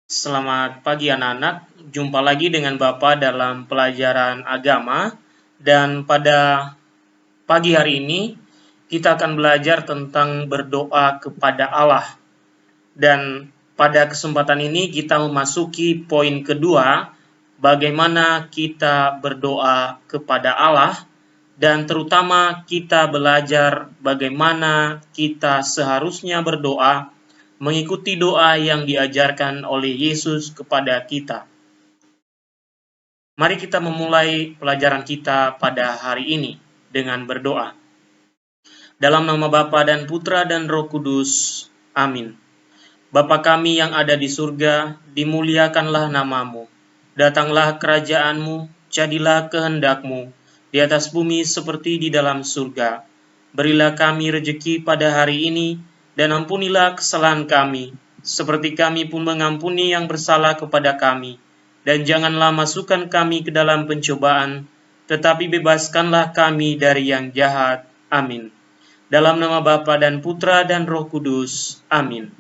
Selamat pagi anak-anak, jumpa lagi dengan Bapak dalam pelajaran agama dan pada pagi hari ini kita akan belajar tentang berdoa kepada Allah. Dan pada kesempatan ini kita memasuki poin kedua, bagaimana kita berdoa kepada Allah dan terutama kita belajar bagaimana kita seharusnya berdoa mengikuti doa yang diajarkan oleh Yesus kepada kita. Mari kita memulai pelajaran kita pada hari ini dengan berdoa. Dalam nama Bapa dan Putra dan Roh Kudus. Amin. Bapa kami yang ada di surga, dimuliakanlah namamu. Datanglah kerajaanmu, jadilah kehendakmu, di atas bumi seperti di dalam surga. Berilah kami rejeki pada hari ini, dan ampunilah kesalahan kami, seperti kami pun mengampuni yang bersalah kepada kami. Dan janganlah masukkan kami ke dalam pencobaan, tetapi bebaskanlah kami dari yang jahat. Amin. Dalam nama Bapa dan Putra dan Roh Kudus. Amin.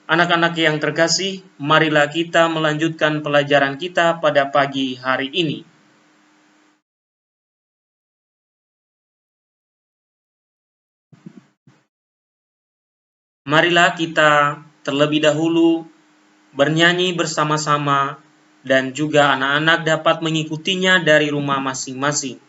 Anak-anak yang terkasih, marilah kita melanjutkan pelajaran kita pada pagi hari ini. Marilah kita terlebih dahulu bernyanyi bersama-sama dan juga anak-anak dapat mengikutinya dari rumah masing-masing.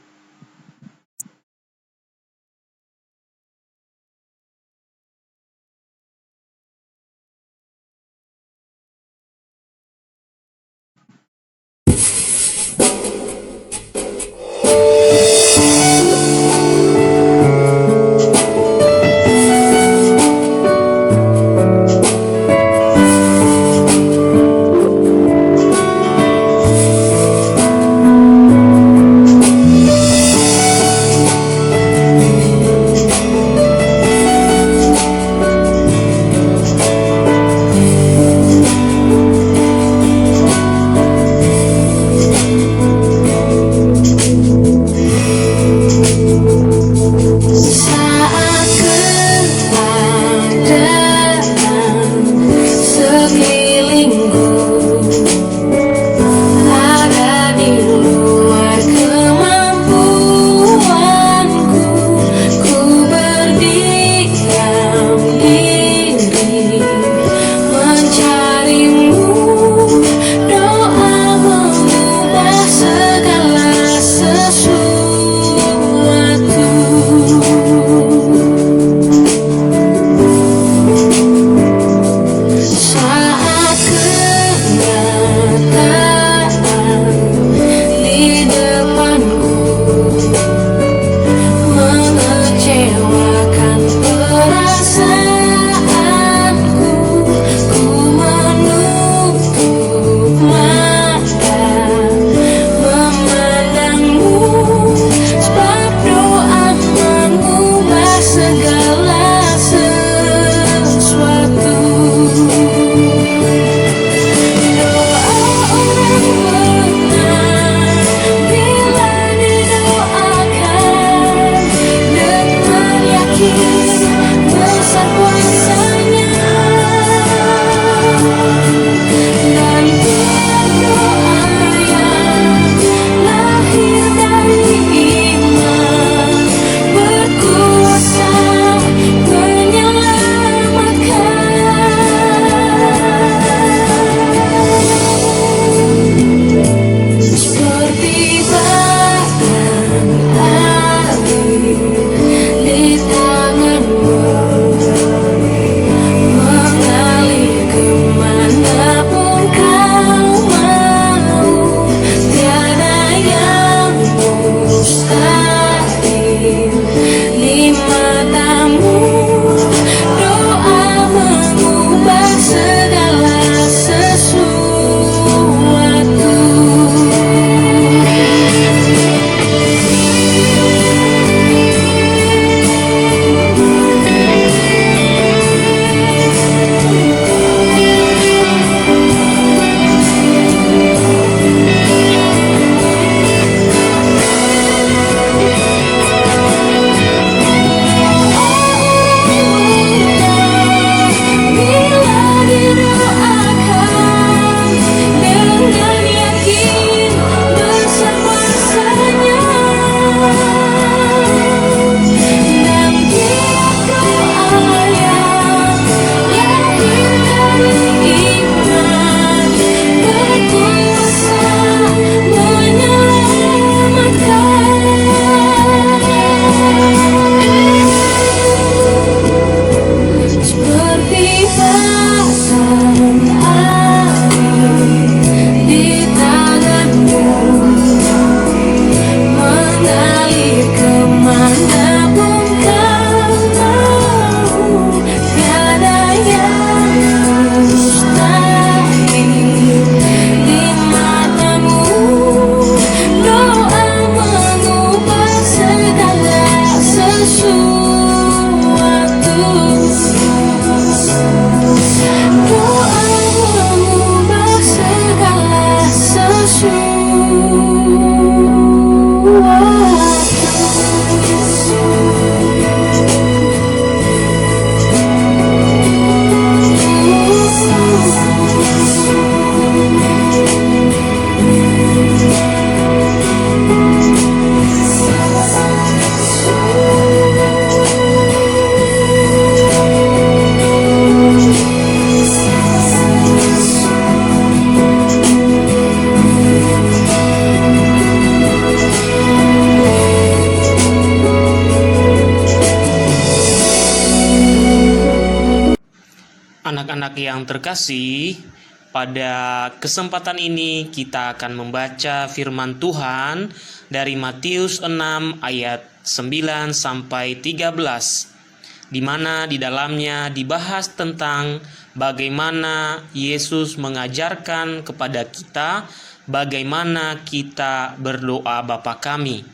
Anak-anak yang terkasih, pada kesempatan ini kita akan membaca firman Tuhan dari Matius 6 ayat 9 sampai 13, di mana di dalamnya dibahas tentang bagaimana Yesus mengajarkan kepada kita bagaimana kita berdoa Bapa kami.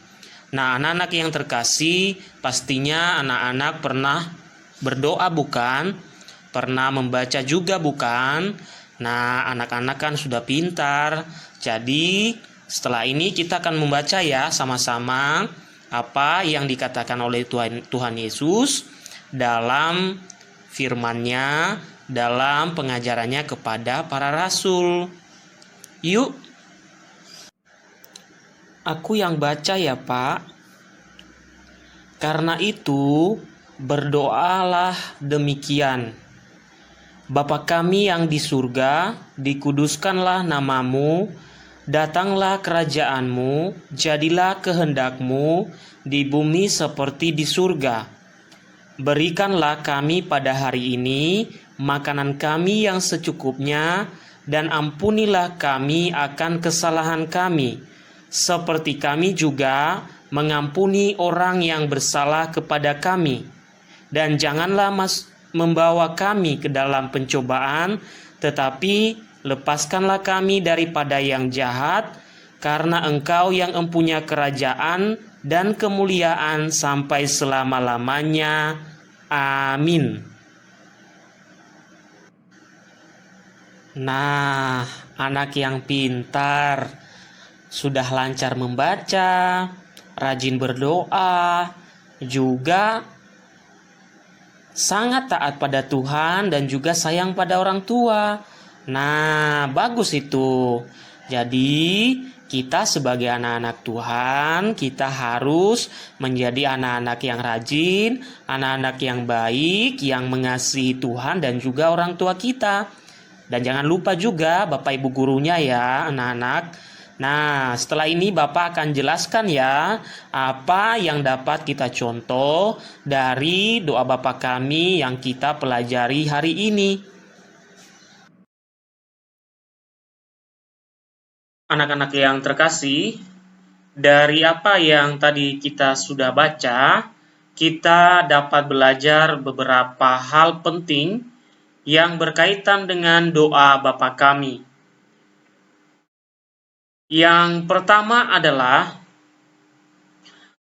Nah, anak-anak yang terkasih, pastinya anak-anak pernah berdoa bukan? Pernah membaca juga bukan? Nah, anak-anak kan sudah pintar. Jadi, setelah ini kita akan membaca ya sama-sama apa yang dikatakan oleh Tuhan Yesus dalam firman-Nya, dalam pengajarannya kepada para rasul. Yuk. Aku yang baca ya, Pak. Karena itu, berdoalah demikian. Bapa kami yang di surga, dikuduskanlah namamu, datanglah kerajaanmu, jadilah kehendakmu di bumi seperti di surga. Berikanlah kami pada hari ini makanan kami yang secukupnya, dan ampunilah kami akan kesalahan kami, seperti kami juga mengampuni orang yang bersalah kepada kami. Dan janganlah membawa kami ke dalam pencobaan, tetapi lepaskanlah kami daripada yang jahat, karena Engkau yang empunya kerajaan dan kemuliaan sampai selama-lamanya. Amin. Nah, anak yang pintar, sudah lancar membaca, rajin berdoa, juga sangat taat pada Tuhan dan juga sayang pada orang tua. Nah, bagus itu. Jadi, kita sebagai anak-anak Tuhan, kita harus menjadi anak-anak yang rajin, anak-anak yang baik, yang mengasihi Tuhan dan juga orang tua kita. Dan jangan lupa juga Bapak Ibu gurunya ya, anak-anak. Nah, setelah ini Bapak akan jelaskan ya apa yang dapat kita contoh dari doa Bapa kami yang kita pelajari hari ini. Anak-anak yang terkasih, dari apa yang tadi kita sudah baca, kita dapat belajar beberapa hal penting yang berkaitan dengan doa Bapa kami. Yang pertama adalah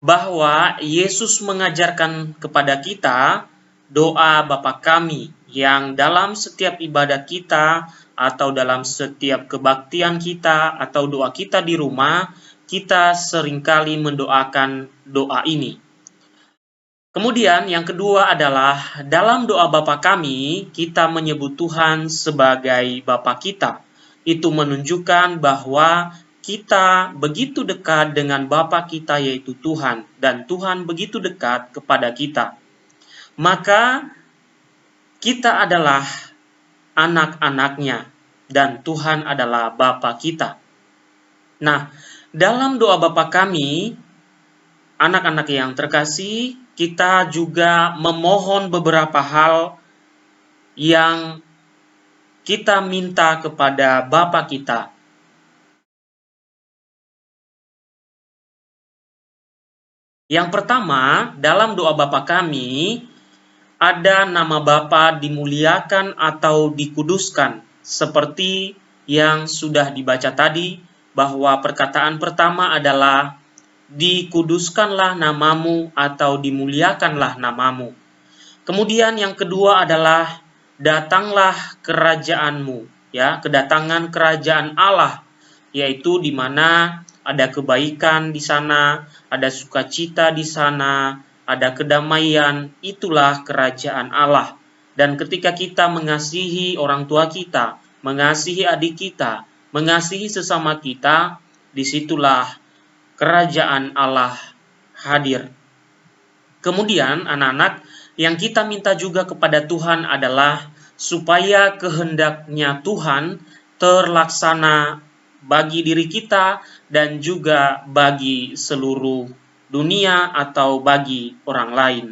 bahwa Yesus mengajarkan kepada kita doa Bapa kami yang dalam setiap ibadah kita atau dalam setiap kebaktian kita atau doa kita di rumah, kita seringkali mendoakan doa ini. Kemudian yang kedua adalah dalam doa Bapa kami, kita menyebut Tuhan sebagai Bapa kita. Itu menunjukkan bahwa kita begitu dekat dengan Bapa kita yaitu Tuhan, dan Tuhan begitu dekat kepada kita. Maka kita adalah anak-anaknya dan Tuhan adalah Bapa kita. Nah, dalam doa Bapa kami, anak-anak yang terkasih, kita juga memohon beberapa hal yang kita minta kepada Bapa kita. Yang pertama, dalam doa Bapa kami, ada nama Bapa dimuliakan atau dikuduskan, seperti yang sudah dibaca tadi, bahwa perkataan pertama adalah dikuduskanlah namamu atau dimuliakanlah namamu. Kemudian yang kedua adalah datanglah kerajaanmu, ya, kedatangan kerajaan Allah, yaitu di mana ada kebaikan di sana, ada sukacita di sana, ada kedamaian, itulah kerajaan Allah. Dan ketika kita mengasihi orang tua kita, mengasihi adik kita, mengasihi sesama kita, disitulah kerajaan Allah hadir. Kemudian anak-anak, yang kita minta juga kepada Tuhan adalah supaya kehendaknya Tuhan terlaksana bagi diri kita dan juga bagi seluruh dunia atau bagi orang lain.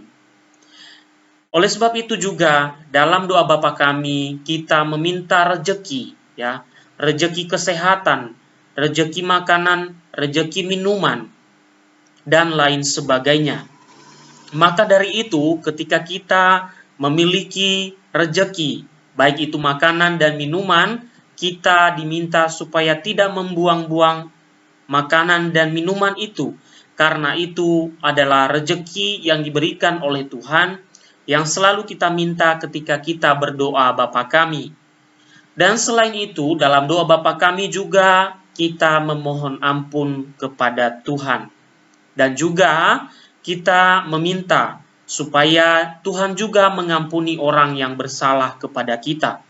Oleh sebab itu juga dalam doa Bapa kami kita meminta rejeki, ya, rejeki kesehatan, rejeki makanan, rejeki minuman, dan lain sebagainya. Maka dari itu ketika kita memiliki rejeki, baik itu makanan dan minuman, kita diminta supaya tidak membuang-buang makanan dan minuman itu, karena itu adalah rejeki yang diberikan oleh Tuhan yang selalu kita minta ketika kita berdoa Bapa kami. Dan selain itu, dalam doa Bapa kami juga kita memohon ampun kepada Tuhan. Dan juga kita meminta supaya Tuhan juga mengampuni orang yang bersalah kepada kita.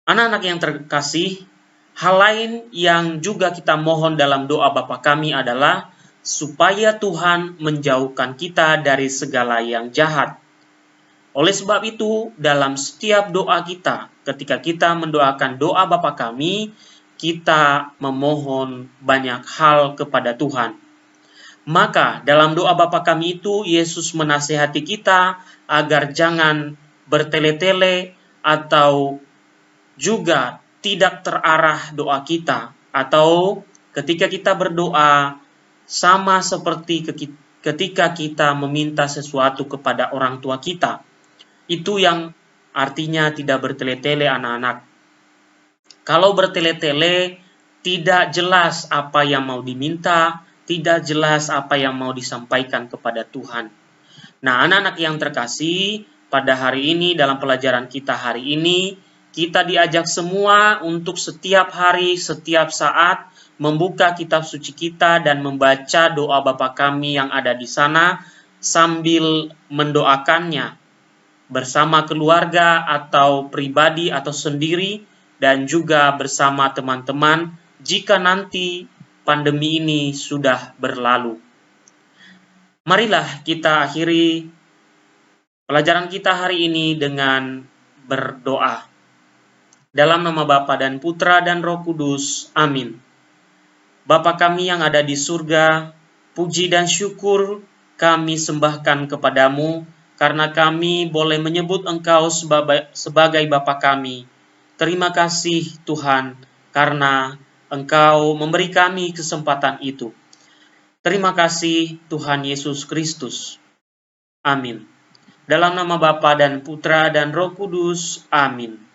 Anak-anak yang terkasih, hal lain yang juga kita mohon dalam doa Bapa kami adalah supaya Tuhan menjauhkan kita dari segala yang jahat. Oleh sebab itu, dalam setiap doa kita, ketika kita mendoakan doa Bapa kami, kita memohon banyak hal kepada Tuhan. Maka dalam doa Bapa kami itu, Yesus menasihati kita agar jangan bertele-tele atau juga tidak terarah doa kita, atau ketika kita berdoa sama seperti ketika kita meminta sesuatu kepada orang tua kita. Itu yang artinya tidak bertele-tele, anak-anak. Kalau bertele-tele, tidak jelas apa yang mau diminta, tidak jelas apa yang mau disampaikan kepada Tuhan. Nah, anak-anak yang terkasih, pada hari ini dalam pelajaran kita hari ini, kita diajak semua untuk setiap hari, setiap saat membuka kitab suci kita dan membaca doa Bapa kami yang ada di sana sambil mendoakannya bersama keluarga atau pribadi atau sendiri, dan juga bersama teman-teman jika nanti pandemi ini sudah berlalu. Marilah kita akhiri pelajaran kita hari ini dengan berdoa. Dalam nama Bapa dan Putra dan Roh Kudus. Amin. Bapa kami yang ada di surga, puji dan syukur kami sembahkan kepadamu karena kami boleh menyebut Engkau sebagai Bapa kami. Terima kasih Tuhan karena Engkau memberi kami kesempatan itu. Terima kasih Tuhan Yesus Kristus. Amin. Dalam nama Bapa dan Putra dan Roh Kudus. Amin.